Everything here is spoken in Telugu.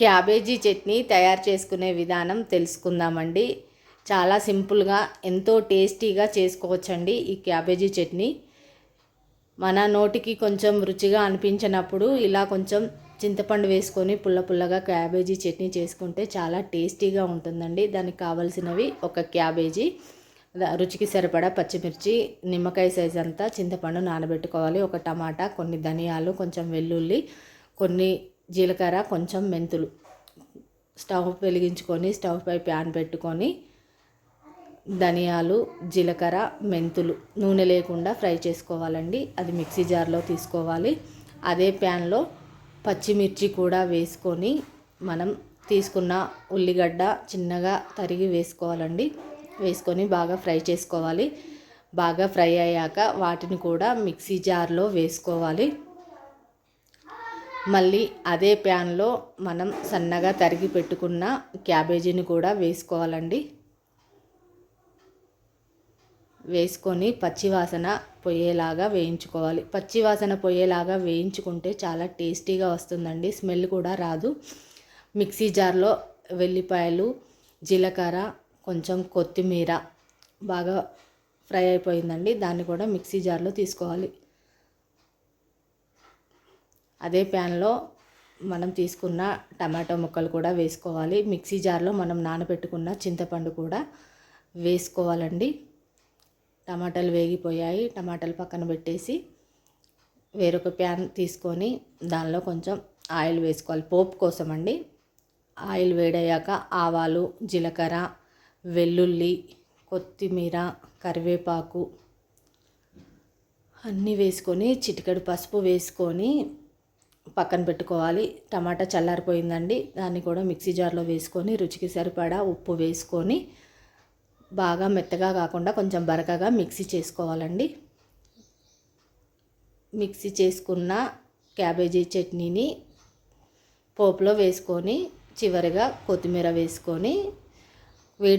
క్యాబేజీ చట్నీ తయారు చేసుకునే విధానం తెలుసుకుందామండి. చాలా సింపుల్గా ఎంతో టేస్టీగా చేసుకోవచ్చండి ఈ క్యాబేజీ చట్నీ. మన నోటికి కొంచెం రుచిగా అనిపించినప్పుడు ఇలా కొంచెం చింతపండు వేసుకొని పుల్లగా క్యాబేజీ చట్నీ చేసుకుంటే చాలా టేస్టీగా ఉంటుందండి. దానికి కావాల్సినవి ఒక క్యాబేజీ, రుచికి సరిపడా పచ్చిమిర్చి, నిమ్మకాయ సైజ్ అంతా చింతపండు నానబెట్టుకోవాలి, ఒక టమాటా, కొన్ని ధనియాలు, కొంచెం వెల్లుల్లి, కొన్ని జీలకర్ర, కొంచెం మెంతులు. స్టవ్ వెలిగించుకొని స్టవ్ పై ప్యాన్ పెట్టుకొని ధనియాలు, జీలకర్ర, మెంతులు నూనె లేకుండా ఫ్రై చేసుకోవాలండి. అది మిక్సీ జార్లో తీసుకోవాలి. అదే ప్యాన్లో పచ్చిమిర్చి కూడా వేసుకొని మనం తీసుకున్న ఉల్లిగడ్డ చిన్నగా తరిగి వేసుకోవాలండి. వేసుకొని బాగా ఫ్రై చేసుకోవాలి. బాగా ఫ్రై అయ్యాక వాటిని కూడా మిక్సీ జార్లో వేసుకోవాలి. మళ్ళీ అదే ప్యాన్లో మనం సన్నగా తరిగి పెట్టుకున్న క్యాబేజీని కూడా వేసుకోవాలండి. వేసుకొని పచ్చివాసన పోయేలాగా వేయించుకోవాలి. పచ్చివాసన పోయేలాగా వేయించుకుంటే చాలా టేస్టీగా వస్తుందండి, స్మెల్ కూడా రాదు. మిక్సీ జార్లో వెల్లిపాయలు, జీలకర్ర, కొంచెం కొత్తిమీర బాగా ఫ్రై అయిపోయిందండి. దాన్ని కూడా మిక్సీ జార్లో తీసుకోవాలి. అదే ప్యాన్లో మనం తీసుకున్న టమాటో ముక్కలు కూడా వేసుకోవాలి. మిక్సీ జార్లో మనం నానబెట్టుకున్న చింతపండు కూడా వేసుకోవాలండి. టమాటాలు వేగిపోయాయి. టమాటాలు పక్కన పెట్టేసి వేరొక ప్యాన్ తీసుకొని దానిలో కొంచెం ఆయిల్ వేసుకోవాలి, పోపు కోసం అండి. ఆయిల్ వేడయ్యాక ఆవాలు, జీలకర్ర, వెల్లుల్లి, కొత్తిమీర, కరివేపాకు అన్నీ వేసుకొని చిటికెడు పసుపు వేసుకొని పక్కన పెట్టుకోవాలి. టమాటా చల్లారిపోయిందండి. దాన్ని కూడా మిక్సీ జార్లో వేసుకొని రుచికి సరిపడా ఉప్పు వేసుకొని బాగా మెత్తగా కాకుండా కొంచెం బరకగా మిక్సీ చేసుకోవాలండి. మిక్సీ చేసుకున్న క్యాబేజీ చట్నీని పోపులో వేసుకొని చివరిగా కొత్తిమీర వేసుకొని